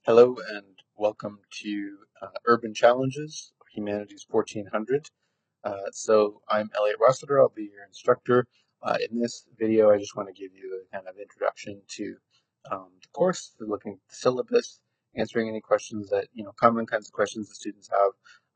Hello and welcome to Urban Challenges, Humanities 1400. So I'm Elliot Rossiter, I'll be your instructor. In this video, I just want to give you a kind of introduction to the course, looking at the syllabus, answering any questions that, common kinds of questions the students have,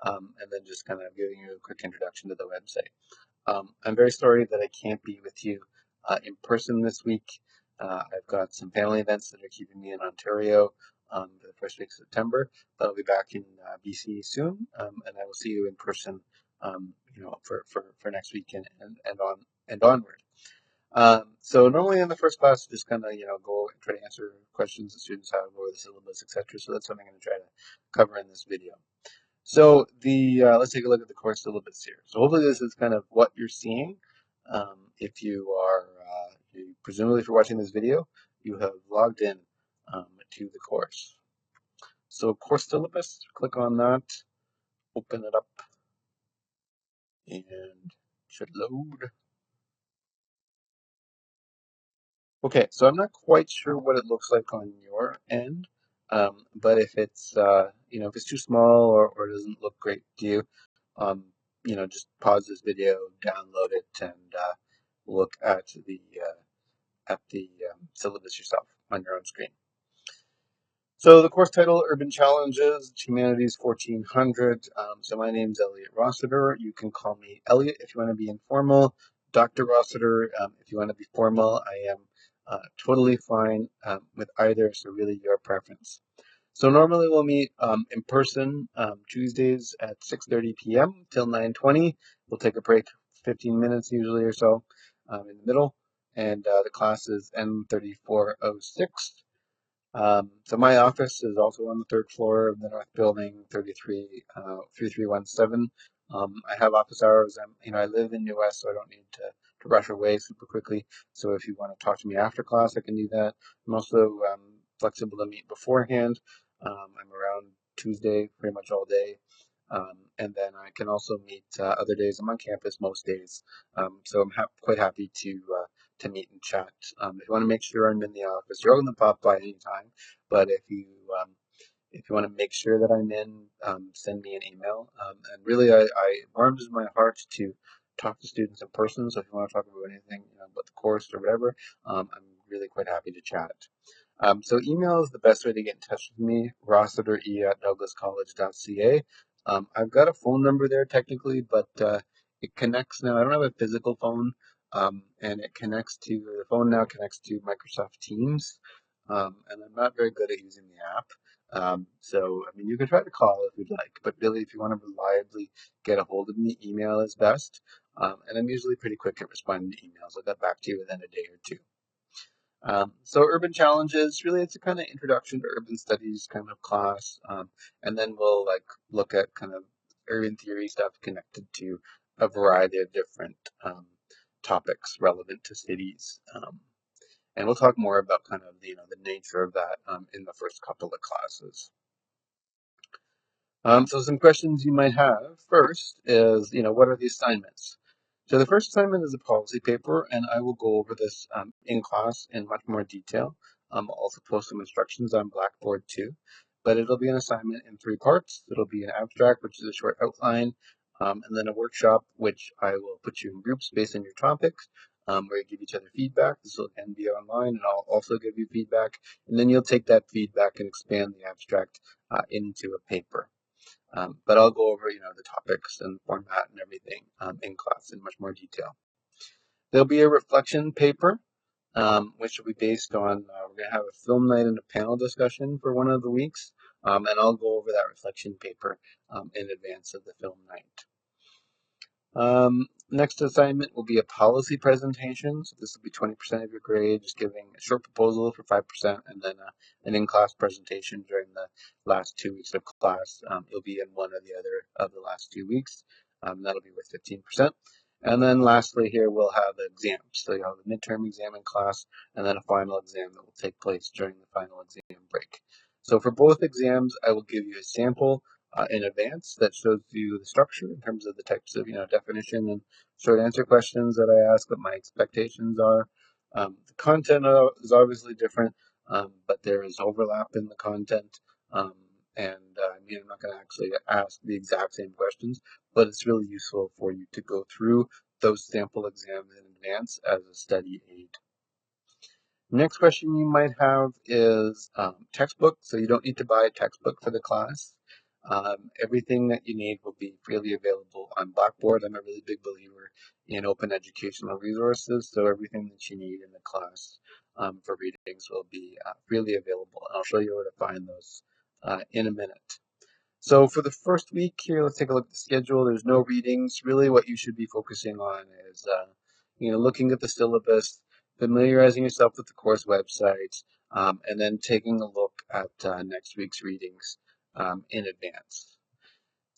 and then just kind of giving you a quick introduction to the website. I'm very sorry that I can't be with you in person this week. I've got some family events that are keeping me in Ontario for the first week of September, but I'll be back in BC soon, and I will see you in person, for next week and onward. So normally in the first class, just kind of go and try to answer questions the students have over the syllabus, etc. So that's what I'm going to try to cover in this video. So let's take a look at the course syllabus here. So hopefully this is kind of what you're seeing. If you are, presumably if you're watching this video, you have logged in to the course. So course syllabus, click on that, open it up, and it should load. Okay, so I'm not quite sure what it looks like on your end, but if it's if it's too small or doesn't look great to you, um, just pause this video, download it, and look at the syllabus yourself on your own screen. So the course title, Urban Challenges, Humanities 1400. So my name's Elliot Rossiter. You can call me Elliot if you want to be informal. Dr. Rossiter, if you want to be formal. I am totally fine with either, so really your preference. So normally we'll meet in person Tuesdays at 6:30 p.m. till 9:20. We'll take a break, 15 minutes usually or so in the middle, and the class is N3406. So my office is also on the third floor of the North Building, 3317. I have office hours. I live in New West, so I don't need to rush away super quickly. So if you want to talk to me after class, I can do that. I'm also flexible to meet beforehand. I'm around Tuesday pretty much all day. And then I can also meet other days. I'm on campus most days. So I'm quite happy to meet and chat. If you want to make sure I'm in the office, you're welcome to pop by anytime. But if you want to make sure that I'm in, send me an email. And really, it warms my heart to talk to students in person. So if you want to talk about anything, about the course or whatever, I'm really quite happy to chat. So email is the best way to get in touch with me, rossiter@douglascollege.ca. I've got a phone number there technically, but it connects now. I don't have a physical phone, and the phone now connects to Microsoft Teams, and I'm not very good at using the app. So, you can try to call if you'd like, but really, if you want to reliably get a hold of me, email is best. And I'm usually pretty quick at responding to emails. I'll get back to you within a day or two. So urban challenges, really it's a kind of introduction to urban studies kind of class. And then we'll look at kind of urban theory stuff connected to a variety of different topics relevant to cities. And we'll talk more about kind of the nature of that in the first couple of classes. So some questions you might have first is, what are the assignments? So the first assignment is a policy paper, and I will go over this in class in much more detail. I'll also post some instructions on Blackboard too, but it'll be an assignment in 3 parts. It'll be an abstract, which is a short outline, and then a workshop, which I will put you in groups based on your topics, where you give each other feedback. This will then be online, and I'll also give you feedback, and then you'll take that feedback and expand the abstract into a paper. But I'll go over, the topics and format and everything in class in much more detail. There'll be a reflection paper, which will be based on, we're going to have a film night and a panel discussion for one of the weeks, and I'll go over that reflection paper in advance of the film night. Next assignment will be a policy presentation. So this will be 20% of your grade, just giving a short proposal for 5%, and then an in-class presentation during the last 2 weeks of class. You'll be in one or the other of the last 2 weeks. That'll be worth 15%. And then lastly here, we'll have exams. So you'll have a midterm exam in class, and then a final exam that will take place during the final exam break. So for both exams, I will give you a sample in advance that shows you the structure in terms of the types of definition and short answer questions that I ask, what my expectations are. The content is obviously different, but there is overlap in the content. I'm not going to actually ask the exact same questions, but it's really useful for you to go through those sample exams in advance as a study aid. Next question you might have is textbook. So you don't need to buy a textbook for the class. Everything that you need will be freely available on Blackboard. I'm a really big believer in open educational resources, so everything that you need in the class for readings will be freely available. And I'll show you where to find those in a minute. So for the first week here, let's take a look at the schedule. There's no readings. Really what you should be focusing on is looking at the syllabus, familiarizing yourself with the course website, and then taking a look at next week's readings in advance.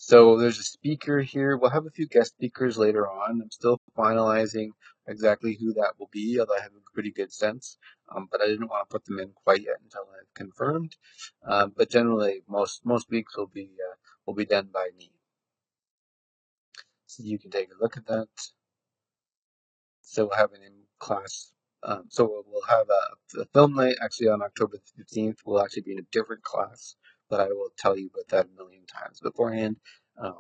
So there's a speaker here. We'll have a few guest speakers later on. I'm still finalizing exactly who that will be, although I have a pretty good sense. But I didn't want to put them in quite yet until I've confirmed. But generally, most weeks will be done by me. So you can take a look at that. So we'll have an in-class. So we'll have a film night actually on October 15th. We'll actually be in a different class, but I will tell you about that a million times beforehand. Yeah,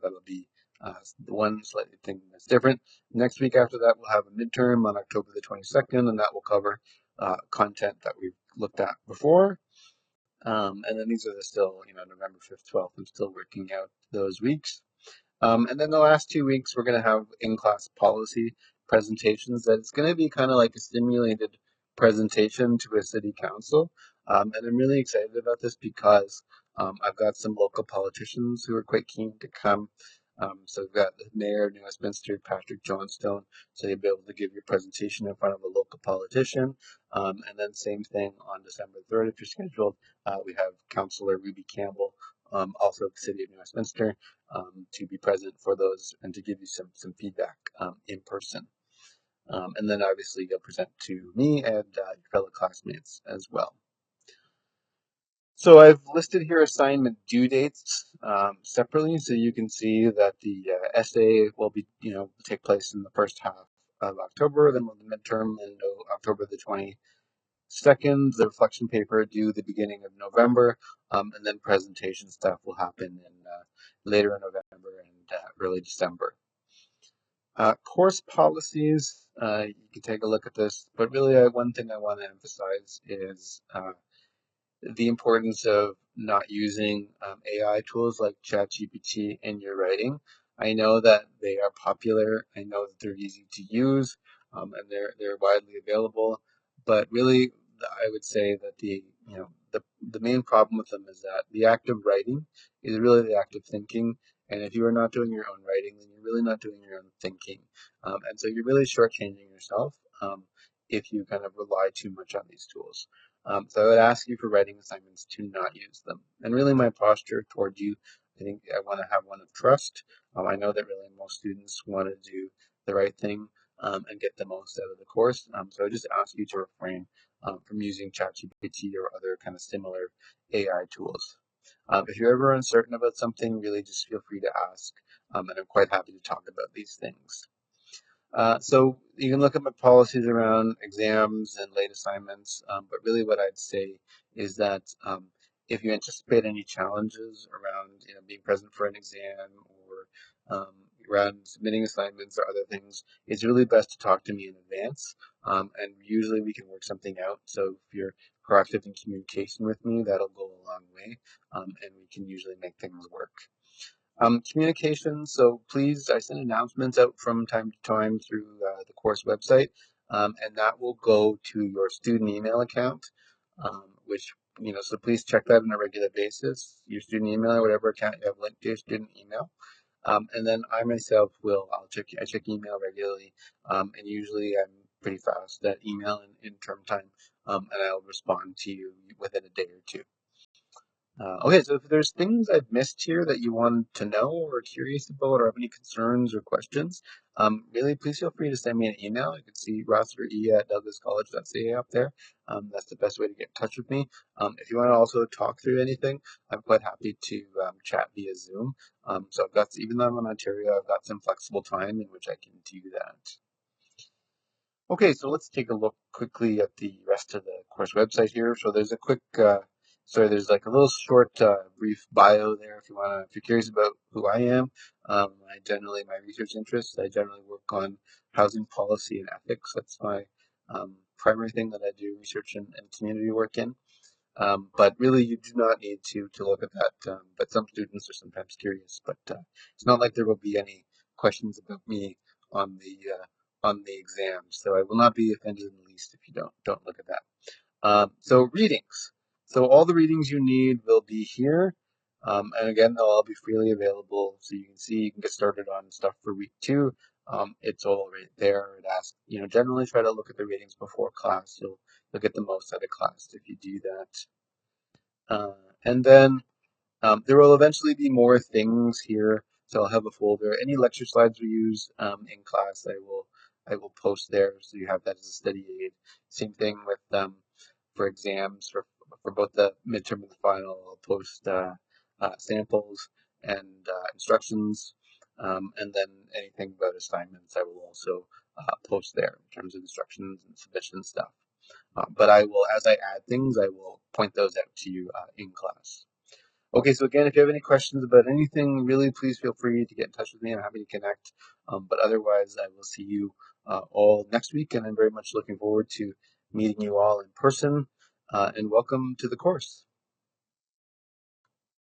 that'll be the one slightly thing that's different. Next week after that, we'll have a midterm on October the 22nd, and that will cover content that we've looked at before. And then these are still, November 5th, 12th. I'm still working out those weeks. And then the last 2 weeks, we're going to have in-class policy presentations that it's going to be kind of like a simulated presentation to a city council. And I'm really excited about this because I've got some local politicians who are quite keen to come. So we've got the mayor of New Westminster, Patrick Johnstone, so you'll be able to give your presentation in front of a local politician. And then same thing on December 3rd, if you're scheduled, we have Councillor Ruby Campbell, also of the City of New Westminster, to be present for those and to give you some feedback in person. And then obviously you'll present to me and your fellow classmates as well. So I've listed here assignment due dates separately, so you can see that the essay will be, take place in the first half of October, then the midterm in October the 22nd, the reflection paper due the beginning of November, and then presentation stuff will happen in later in November and early December. Course policies, you can take a look at this, but really one thing I want to emphasize is the importance of not using AI tools like ChatGPT in your writing. I know that they are popular. I know that they're easy to use, and they're widely available. But really, I would say that the main problem with them is that the act of writing is really the act of thinking. And if you are not doing your own writing, then you're really not doing your own thinking. And so you're really shortchanging yourself if you kind of rely too much on these tools. So I would ask you for writing assignments to not use them. And really my posture toward you, I think I want to have one of trust. I know that really most students want to do the right thing and get the most out of the course. So I just ask you to refrain from using ChatGPT or other kind of similar AI tools. If you're ever uncertain about something, really just feel free to ask. And I'm quite happy to talk about these things. So you can look at my policies around exams and late assignments, but really what I'd say is that if you anticipate any challenges around being present for an exam or around submitting assignments or other things, it's really best to talk to me in advance, and usually we can work something out. So if you're proactive in communication with me, that'll go a long way, and we can usually make things work. Communication, so please, I send announcements out from time to time through the course website, and that will go to your student email account, which, so please check that on a regular basis, your student email or whatever account you have linked to your student email. And then I myself I check email regularly, and usually I'm pretty fast at email in term time, and I'll respond to you within a day or two. Okay, so if there's things I've missed here that you want to know or are curious about or have any concerns or questions, really please feel free to send me an email. You can see rossiter@douglascollege.ca up there. That's the best way to get in touch with me. If you want to also talk through anything, I'm quite happy to chat via Zoom. So even though I'm in Ontario, I've got some flexible time in which I can do that. Okay, so let's take a look quickly at the rest of the course website here. So there's a quick sorry, there's like a little short, brief bio there if you're curious about who I am. My research interests, I generally work on housing policy and ethics. That's my primary thing that I do research and community work in. But really, you do not need to look at that. But some students are sometimes curious. But it's not like there will be any questions about me on the exam. So I will not be offended in the least if you don't look at that. So readings. So all the readings you need will be here. And again, they'll all be freely available. So you can see, you can get started on stuff for week 2. It's all right there. It asks, generally try to look at the readings before class. You'll get the most out of class if you do that. And then there will eventually be more things here. So I'll have a folder. Any lecture slides we use in class, I will post there, so you have that as a study aid. Same thing with for exams for both the midterm and the final. I'll post samples and instructions, and then anything about assignments I will also post there in terms of instructions and submission stuff. But as I add things, I will point those out to you in class. Okay, so again, if you have any questions about anything, really please feel free to get in touch with me. I'm happy to connect. But otherwise, I will see you all next week, and I'm very much looking forward to meeting you all in person. And welcome to the course.